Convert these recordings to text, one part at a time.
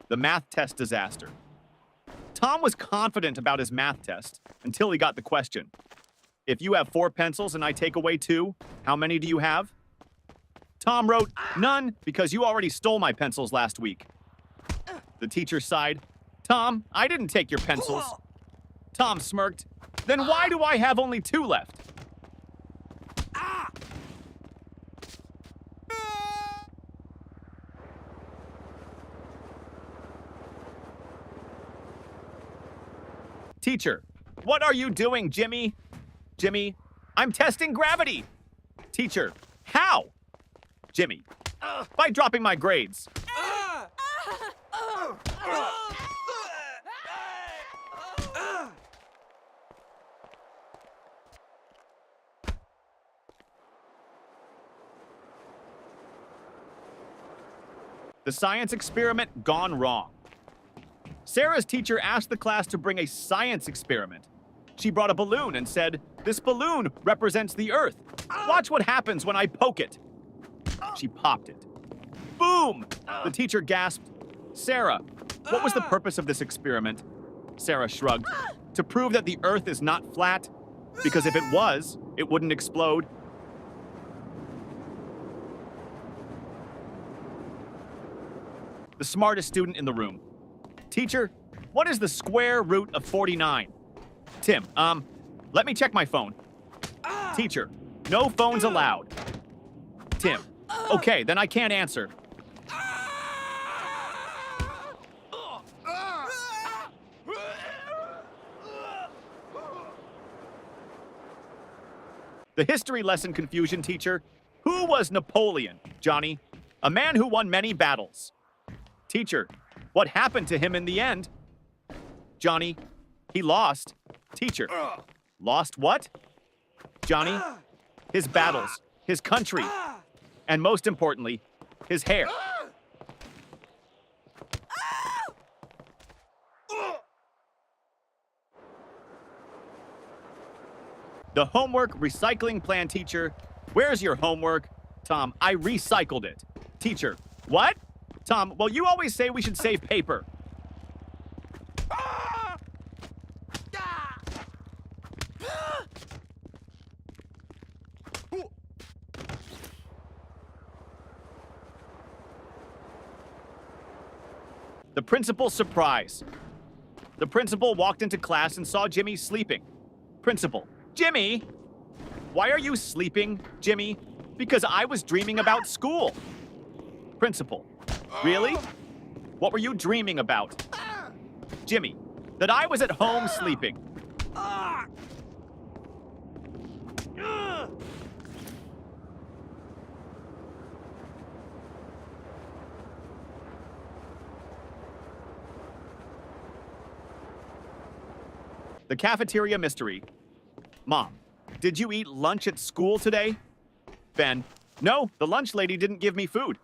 The math test disaster. Tom was confident about his math test until he got the question. If you have 4 pencils and I take away 2, how many do you have? Tom wrote, none, because you already stole my pencils last week. The teacher sighed. Tom, I didn't take your pencils. Tom smirked. Then why do I have only 2 left? Teacher, what are you doing, Jimmy? Jimmy, I'm testing gravity. Teacher, how? Jimmy, by dropping my grades. The science experiment gone wrong. Sarah's teacher asked the class to bring a science experiment. She brought a balloon and said, "This balloon represents the Earth. Watch what happens when I poke it." She popped it. Boom! The teacher gasped, "Sarah, what was the purpose of this experiment?" Sarah shrugged. "To prove that the Earth is not flat, because if it was, it wouldn't explode." The smartest student in the room. Teacher, what is the square root of 49? Tim, let me check my phone. Teacher, no phones allowed. Tim, okay, then I can't answer. The history lesson confusion teacher. Who was Napoleon, Johnny? A man who won many battles. Teacher, what happened to him in the end? Johnny, he lost. Teacher, lost what? Johnny, his battles, his country, and most importantly, his hair. The homework recycling plan teacher. Where's your homework? Tom, I recycled it. Teacher, what? Tom, well, you always say we should save paper. The principal's surprise. The principal walked into class and saw Jimmy sleeping. Principal, Jimmy! Why are you sleeping, Jimmy? Because I was dreaming about school. Principal, really? What were you dreaming about? Jimmy, that I was at home sleeping. The cafeteria mystery. Mom, did you eat lunch at school today? Ben, no, the lunch lady didn't give me food.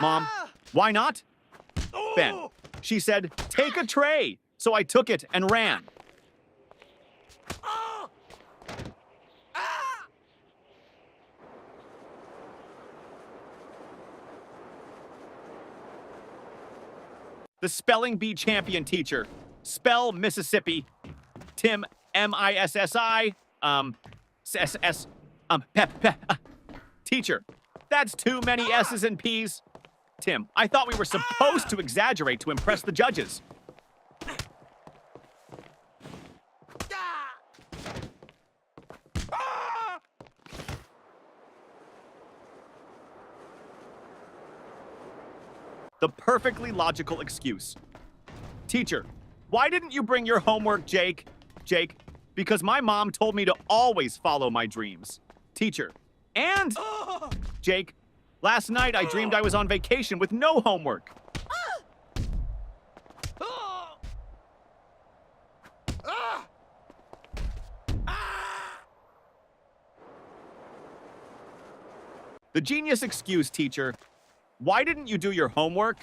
Mom, why not? Ben, she said, take a tray. So I took it and ran. The spelling bee champion teacher. Spell Mississippi. Tim, M-I-S-S-I, S-S, Teacher, that's too many S's and P's. Tim, I thought we were supposed to exaggerate to impress the judges. The perfectly logical excuse. Teacher, why didn't you bring your homework, Jake? Jake, because my mom told me to always follow my dreams. Teacher, and Jake, last night I dreamed I was on vacation with no homework. The genius excuse, teacher. Why didn't you do your homework?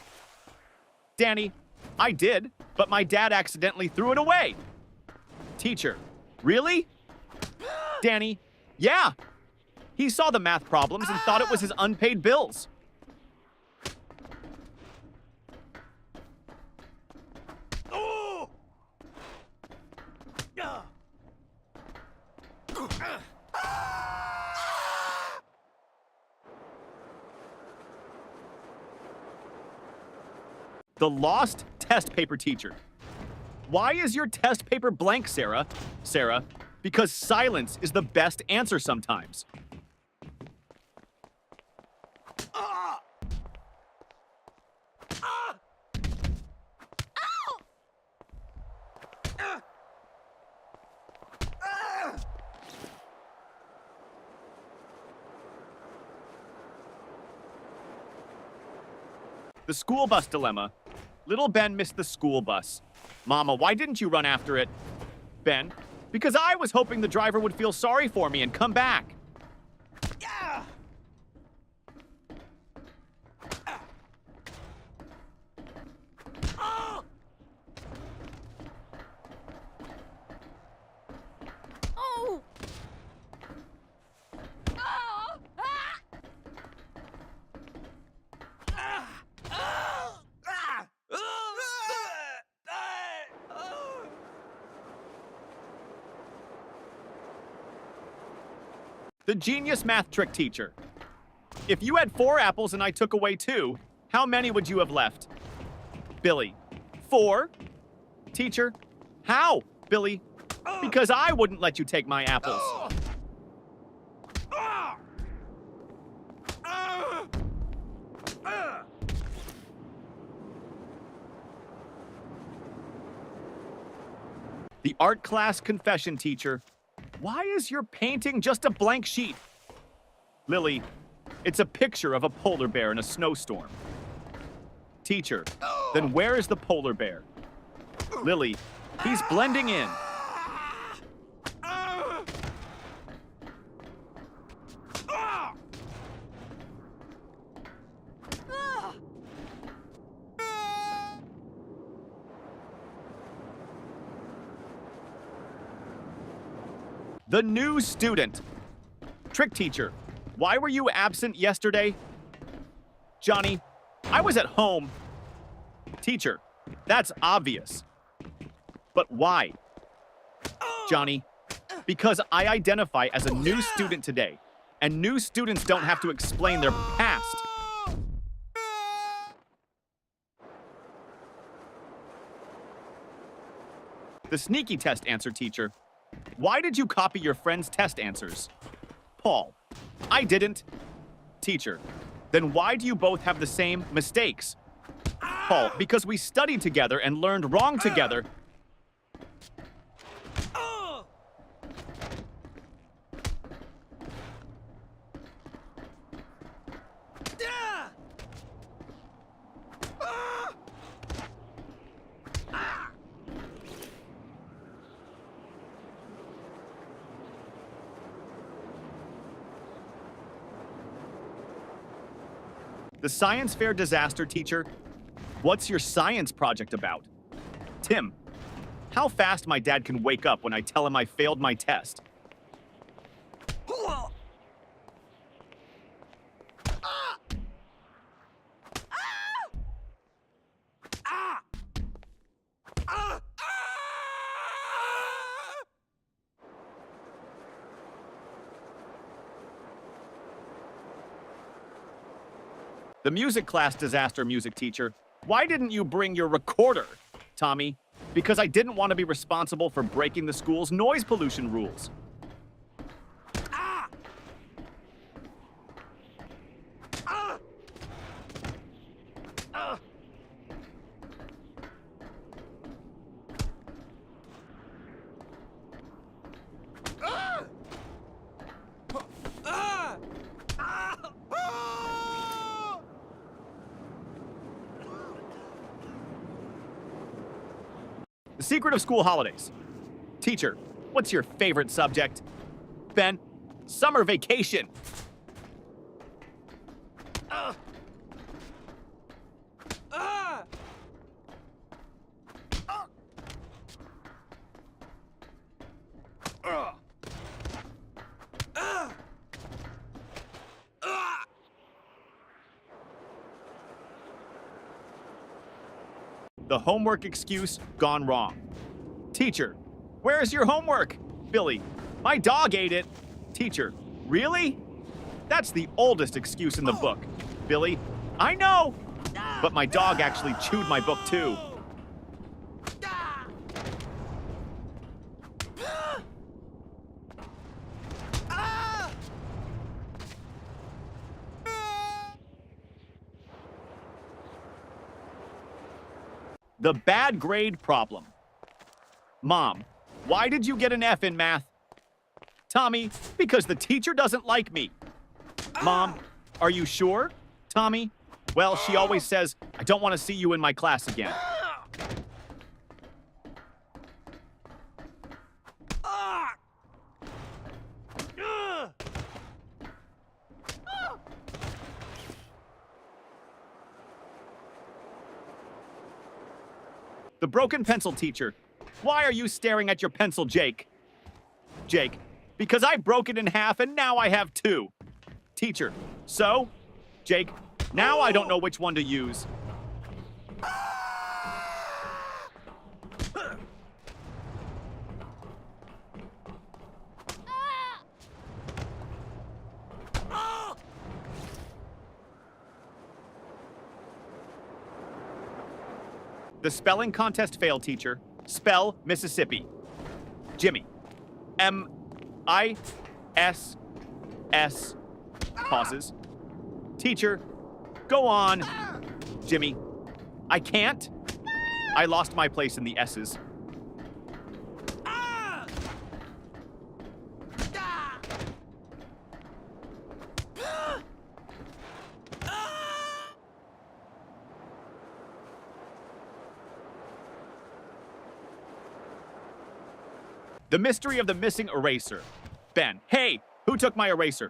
Danny, I did, but my dad accidentally threw it away. Teacher, really? Danny, yeah. He saw the math problems and thought it was his unpaid bills. The lost test paper teacher. Why is your test paper blank, Sarah? Sarah, because silence is the best answer sometimes. The school bus dilemma. Little Ben missed the school bus. Mama, why didn't you run after it? Ben, because I was hoping the driver would feel sorry for me and come back. Yeah. Oh. Oh. The genius math trick teacher. If you had 4 apples and I took away 2, how many would you have left? Billy, 4? Teacher, how? Billy, because I wouldn't let you take my apples. The art class confession teacher. Why is your painting just a blank sheet? Lily, it's a picture of a polar bear in a snowstorm. Teacher, then where is the polar bear? Lily, he's blending in. The new student. Trick teacher, why were you absent yesterday? Johnny, I was at home. Teacher, that's obvious. But why? Johnny, because I identify as a new student today, and new students don't have to explain their past. The sneaky test answer teacher. Why did you copy your friend's test answers? Paul, I didn't. Teacher, then why do you both have the same mistakes? Paul, because we studied together and learned wrong together. The science fair disaster teacher. What's your science project about? Tim, how fast my dad can wake up when I tell him I failed my test. The music class disaster music teacher. Why didn't you bring your recorder? Tommy, because I didn't want to be responsible for breaking the school's noise pollution rules. The secret of school holidays. Teacher, what's your favorite subject? Ben, summer vacation. The homework excuse gone wrong. Teacher, where's your homework? Billy, my dog ate it. Teacher, really? That's the oldest excuse in the book. Billy, I know. But my dog actually chewed my book too. The bad grade problem. Mom, why did you get an F in math? Tommy, because the teacher doesn't like me. Mom, are you sure? Tommy, well, she always says, I don't want to see you in my class again. The broken pencil teacher. Why are you staring at your pencil, Jake? Jake, because I broke it in half and now I have two. Teacher, so? Jake, now I don't know which one to use. The spelling contest failed, teacher. Spell Mississippi. Jimmy. M-I-S-S. Pauses. Teacher, go on. Jimmy. I can't. I lost my place in the S's. The mystery of the missing eraser. Ben, hey, who took my eraser?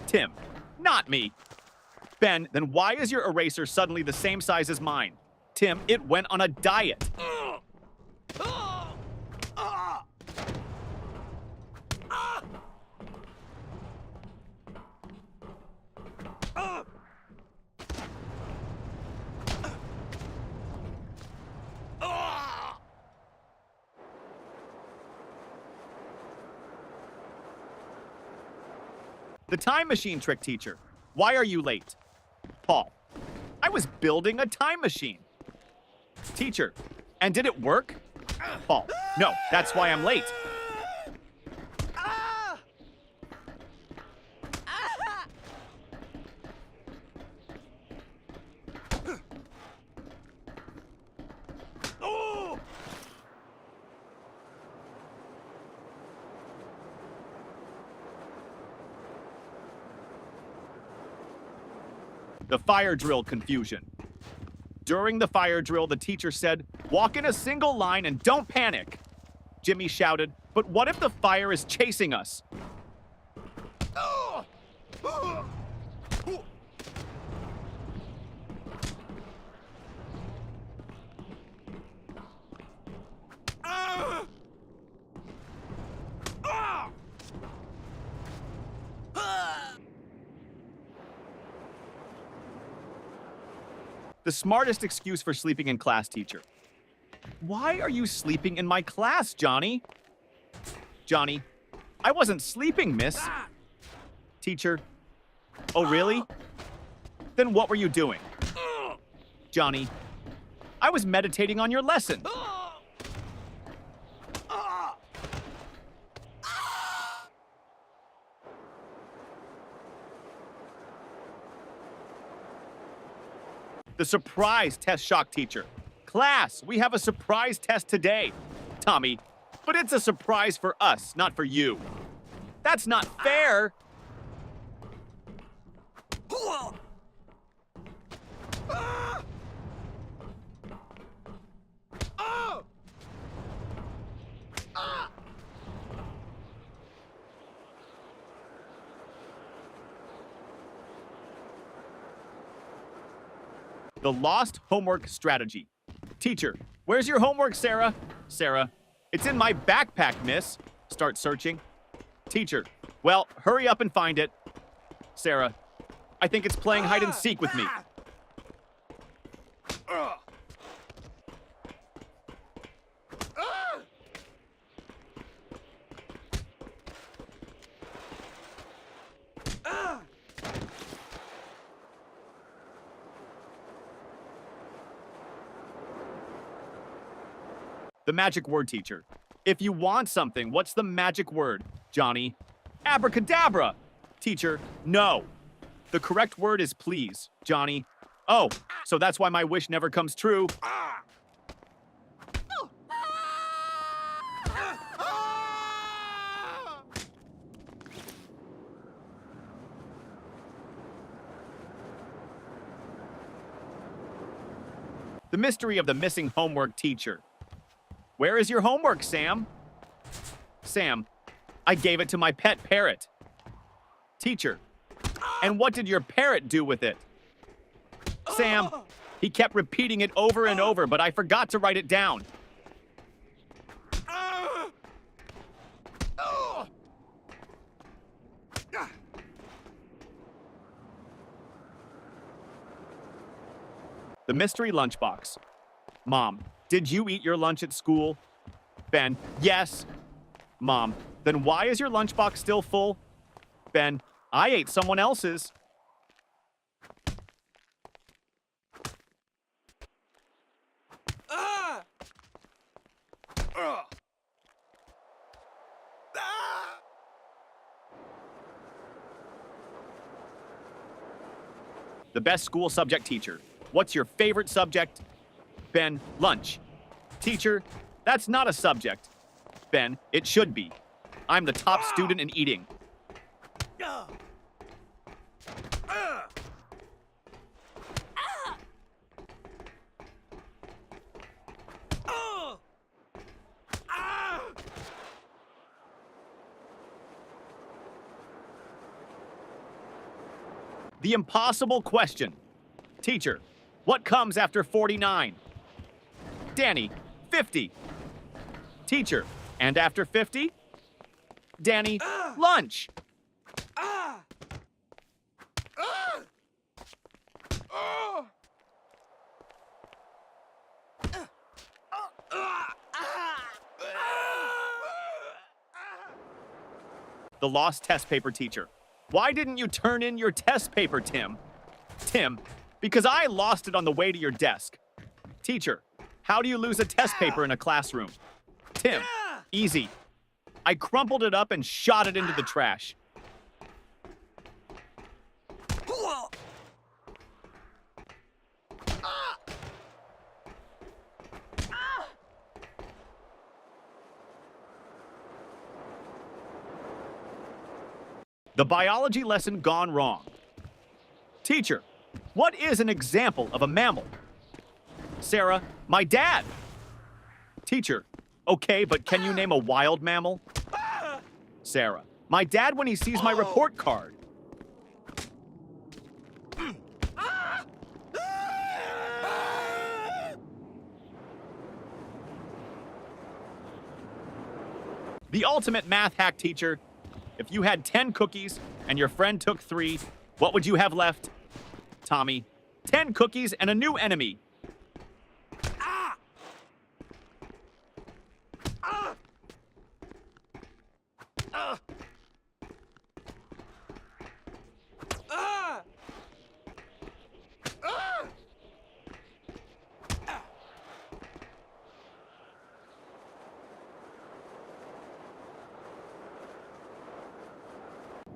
Tim, not me. Ben, then why is your eraser suddenly the same size as mine? Tim, it went on a diet. The time machine trick teacher. Why are you late? Paul. I was building a time machine. Teacher. And did it work? Paul. No, that's why I'm late. The fire drill confusion. During the fire drill, the teacher said, walk in a single line and don't panic. Jimmy shouted, but what if the fire is chasing us? The smartest excuse for sleeping in class, teacher. Why are you sleeping in my class, Johnny? Johnny, I wasn't sleeping, miss. Teacher, oh really? Then what were you doing? Johnny, I was meditating on your lesson. The surprise test shock teacher. Class, we have a surprise test today. Tommy, but it's a surprise for us, not for you. That's not fair. The lost homework strategy. Teacher, where's your homework, Sarah? Sarah, it's in my backpack, miss. Start searching. Teacher, well, hurry up and find it. Sarah, I think it's playing hide and seek with me. The magic word, teacher. If you want something, what's the magic word, Johnny? Abracadabra! Teacher, no. The correct word is please, Johnny. Oh, so that's why my wish never comes true. The mystery of the missing homework teacher. Where is your homework, Sam? Sam, I gave it to my pet parrot. Teacher, and what did your parrot do with it? Sam, he kept repeating it over and over, but I forgot to write it down. The mystery lunchbox. Mom, did you eat your lunch at school? Ben, yes. Mom, then why is your lunchbox still full? Ben, I ate someone else's. The best school subject teacher. What's your favorite subject? Ben, lunch. Teacher, that's not a subject. Ben, it should be. I'm the top student in eating. The impossible question. Teacher, what comes after 49? Danny, 50. Teacher, and after 50? Danny, lunch. The lost test paper teacher. Why didn't you turn in your test paper, Tim? Tim, because I lost it on the way to your desk. Teacher, how do you lose a test paper in a classroom? Tim, easy. I crumpled it up and shot it into the trash. The biology lesson gone wrong. Teacher, what is an example of a mammal? Sarah, my dad. Teacher, okay, but can you name a wild mammal? Sarah, my dad when he sees my report card. The ultimate math hack teacher. If you had 10 cookies and your friend took 3, what would you have left? Tommy, 10 cookies and a new enemy.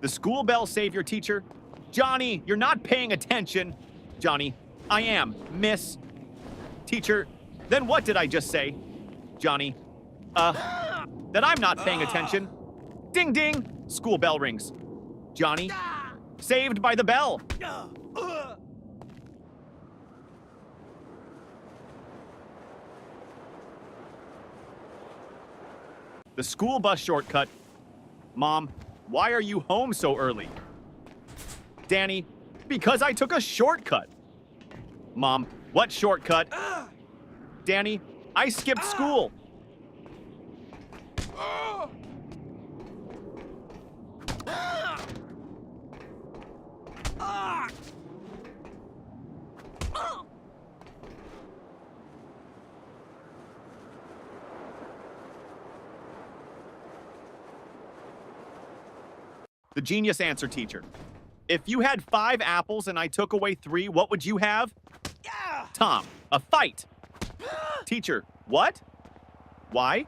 The school bell savior teacher. Johnny, you're not paying attention. Johnny, I am, miss. Teacher, then what did I just say? Johnny, that I'm not paying attention. Ding ding, school bell rings. Johnny, saved by the bell. The school bus shortcut. Mom, why are you home so early? Danny, because I took a shortcut. Mom, what shortcut? Danny, I skipped school. The genius answer teacher. If you had 5 apples and I took away 3, what would you have? Tom, a fight. Teacher, what? Why?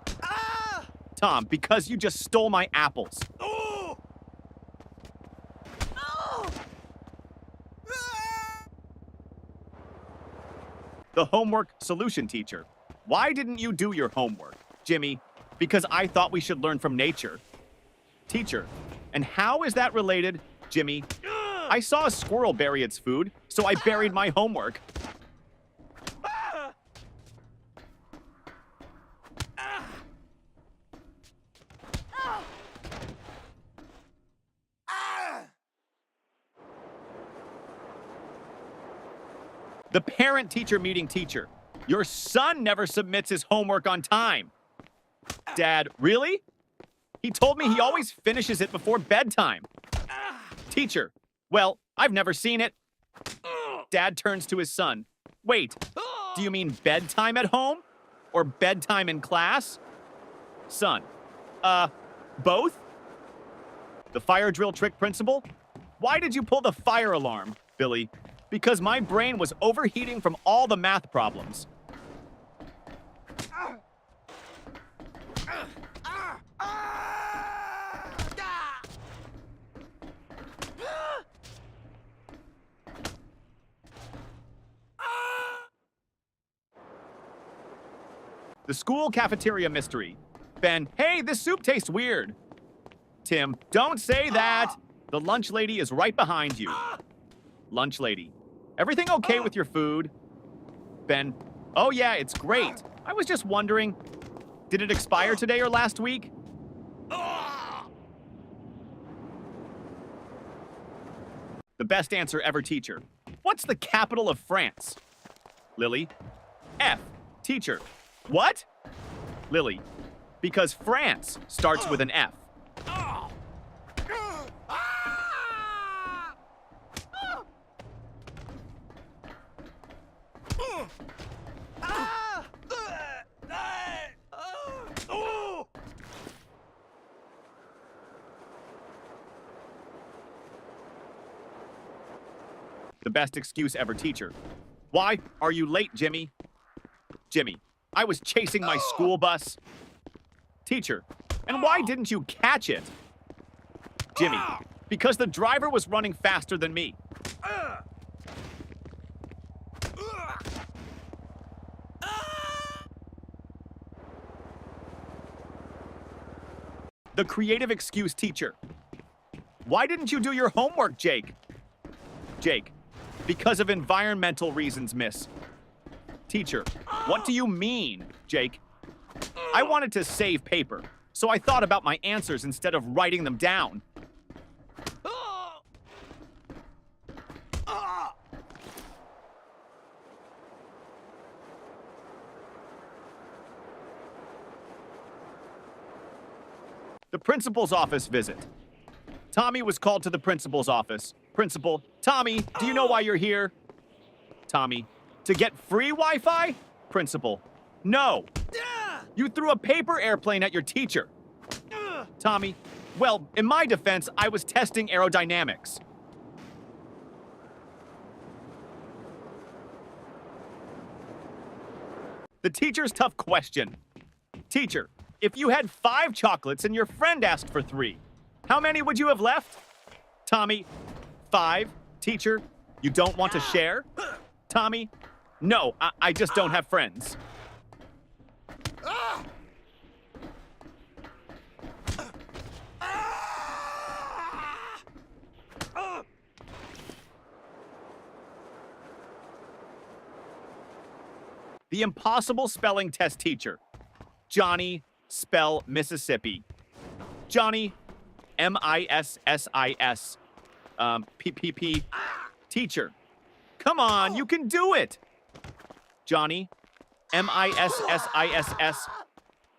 Tom, because you just stole my apples. The homework solution teacher. Why didn't you do your homework? Jimmy, because I thought we should learn from nature. Teacher, and how is that related? Jimmy, I saw a squirrel bury its food, so I buried my homework. The parent-teacher meeting teacher. Your son never submits his homework on time. Dad, really? He told me he always finishes it before bedtime. Teacher, well, I've never seen it. Dad turns to his son. Wait, do you mean bedtime at home? Or bedtime in class? Son, both? The fire drill trick principal? Why did you pull the fire alarm, Billy? Because my brain was overheating from all the math problems. The school cafeteria mystery. Ben, hey, this soup tastes weird. Tim, don't say that. The lunch lady is right behind you. Lunch lady, everything okay with your food? Ben, oh yeah, it's great. I was just wondering, did it expire today or last week? The best answer ever teacher. What's the capital of France? Lily, F. Teacher, what? Lily, because France starts with an F. The best excuse ever teacher. Why are you late, Jimmy? Jimmy, I was chasing my school bus. Teacher, and why didn't you catch it? Jimmy, because the driver was running faster than me. The creative excuse teacher. Why didn't you do your homework, Jake? Jake, because of environmental reasons, miss. Teacher, what do you mean, Jake? I wanted to save paper, so I thought about my answers instead of writing them down. The principal's office visit. Tommy was called to the principal's office. Principal, Tommy, do you know why you're here? Tommy, to get free Wi-Fi? Principal, no. You threw a paper airplane at your teacher. Tommy, well, in my defense, I was testing aerodynamics. The teacher's tough question. Teacher, if you had 5 chocolates and your friend asked for 3, how many would you have left? Tommy, 5. Teacher, you don't want to share? Tommy, no, I just don't have friends. The impossible spelling test teacher. Johnny, spell Mississippi. Johnny, M-I-S-S-I-S. P-P-P. Teacher, come on, you can do it. Johnny, M-I-S-S-I-S-S.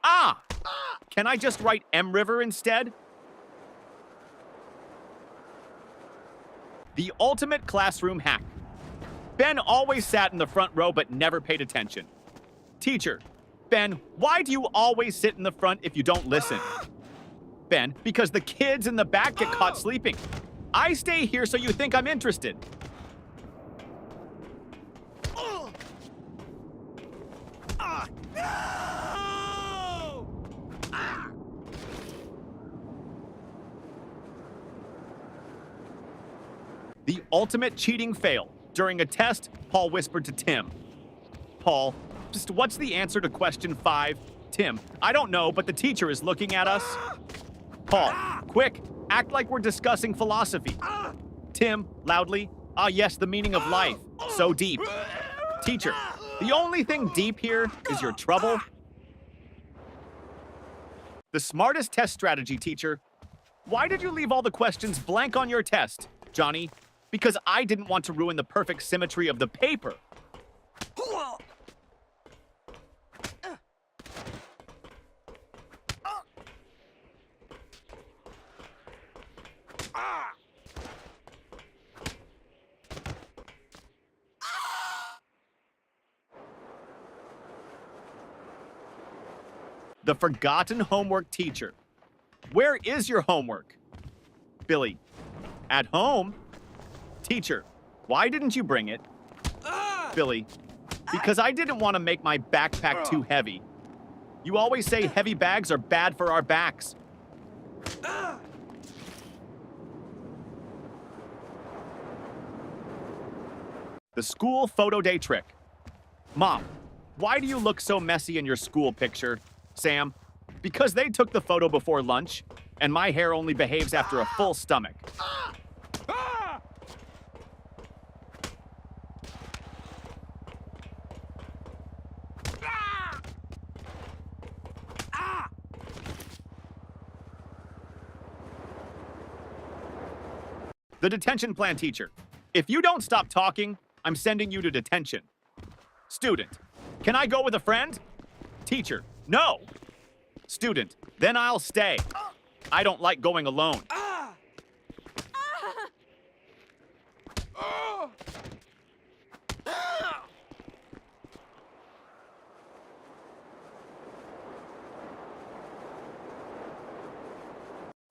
Ah! Can I just write M River instead? The ultimate classroom hack. Ben always sat in the front row but never paid attention. Teacher, Ben, why do you always sit in the front if you don't listen? Ben, because the kids in the back get caught sleeping. I stay here so you think I'm interested. The ultimate cheating fail. During a test, Paul whispered to Tim. Paul, just what's the answer to question 5? Tim, I don't know, but the teacher is looking at us. Paul, quick, act like we're discussing philosophy. Tim, loudly, ah yes, the meaning of life. So deep. Teacher, the only thing deep here is your trouble. The smartest test strategy, teacher. Why did you leave all the questions blank on your test, Johnny? Because I didn't want to ruin the perfect symmetry of the paper. The forgotten homework teacher. Where is your homework? Billy, at home? Teacher, why didn't you bring it? Billy, because I didn't want to make my backpack too heavy. You always say heavy bags are bad for our backs. The school photo day trick. Mom, why do you look so messy in your school picture? Sam, because they took the photo before lunch, and my hair only behaves after a full stomach. The detention plan teacher. If you don't stop talking, I'm sending you to detention. Student, can I go with a friend? Teacher, no. Student, then I'll stay. I don't like going alone.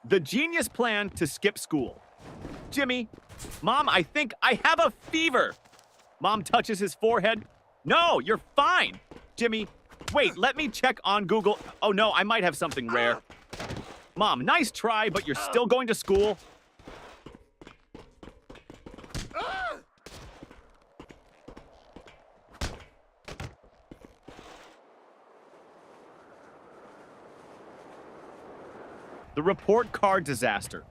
The genius plan to skip school. Jimmy, Mom, I think I have a fever. Mom touches his forehead. No, you're fine. Jimmy, wait, let me check on Google. Oh no, I might have something rare. Mom, nice try, but you're still going to school. The report card disaster.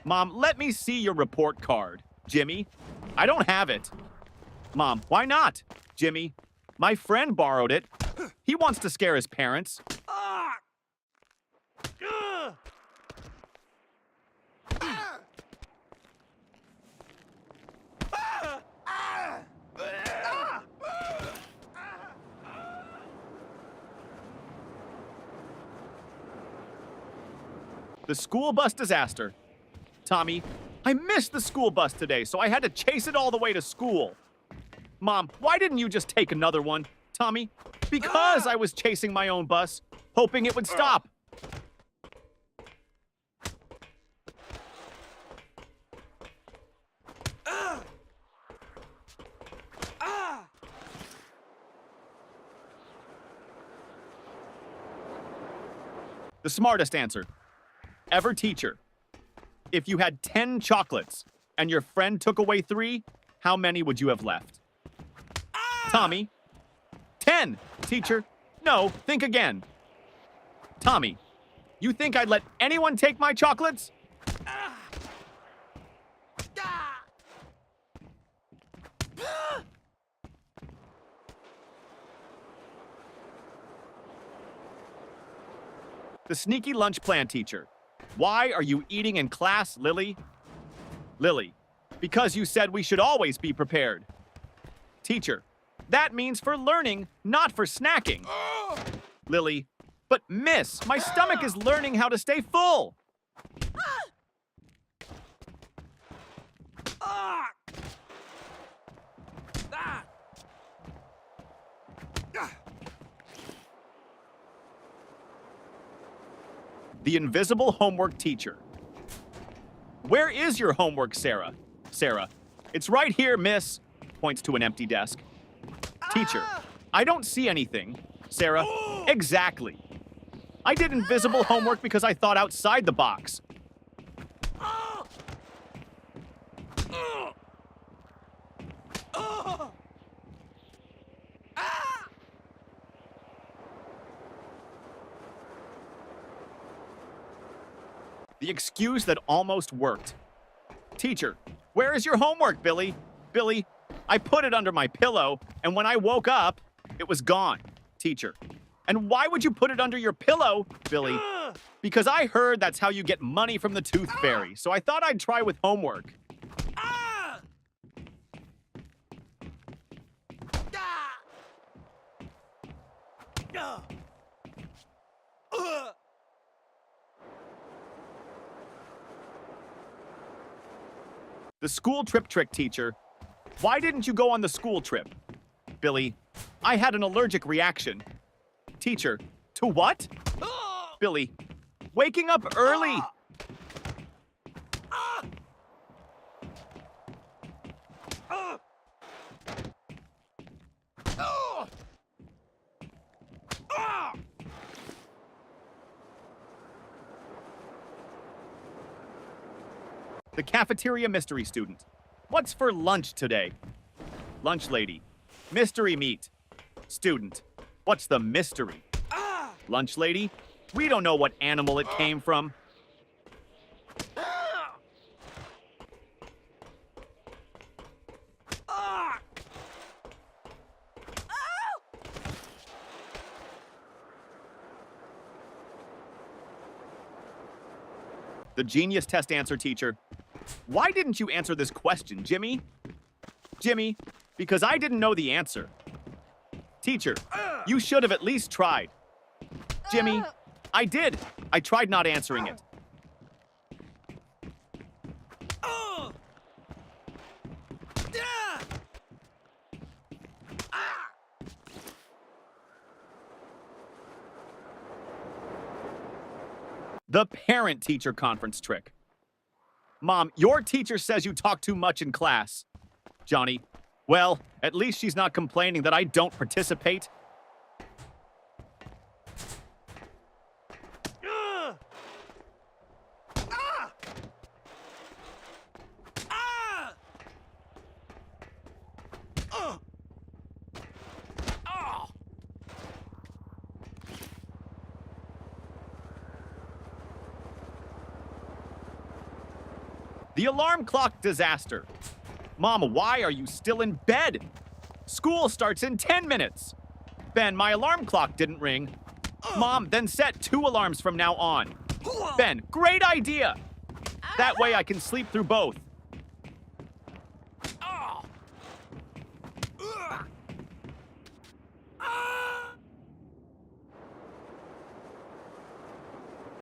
Mom, let me see your report card. Jimmy, I don't have it. Mom, why not? Jimmy, my friend borrowed it. He wants to scare his parents. The school bus disaster. Tommy, I missed the school bus today, so I had to chase it all the way to school. Mom, why didn't you just take another one? Tommy, because I was chasing my own bus, hoping it would stop. The smartest answer. Ever teacher. If you had 10 chocolates and your friend took away 3, how many would you have left? Tommy. 10, teacher. No, think again. Tommy, you think I'd let anyone take my chocolates? The sneaky lunch plan teacher. Why are you eating in class, Lily? Lily, because you said we should always be prepared. Teacher, that means for learning, not for snacking. Lily, but miss, my stomach is learning how to stay full. The invisible homework teacher. Where is your homework, Sarah? Sarah, it's right here, miss. Points to an empty desk. Teacher, I don't see anything. Sarah, exactly. I did invisible homework because I thought outside the box. The excuse that almost worked. Teacher, where is your homework, Billy? Billy, I put it under my pillow, and when I woke up, it was gone. Teacher, and why would you put it under your pillow, Billy? Because I heard that's how you get money from the Tooth Fairy, so I thought I'd try with homework. The school trip trick, teacher. Why didn't you go on the school trip? Billy, I had an allergic reaction. Teacher, to what? Billy, waking up early. The cafeteria mystery student. What's for lunch today? Lunch lady. Mystery meat. Student. What's the mystery? Lunch lady. We don't know what animal it came from. The genius test answer, teacher. Why didn't you answer this question, Jimmy? Jimmy, because I didn't know the answer. Teacher, you should have at least tried. Jimmy, I did. I tried not answering it. The parent-teacher conference trick. Mom, your teacher says you talk too much in class. Johnny, well, at least she's not complaining that I don't participate. The alarm clock disaster. Mom, why are you still in bed? School starts in 10 minutes. Ben, my alarm clock didn't ring. Mom, then set 2 alarms from now on. Ben, great idea. That way I can sleep through both.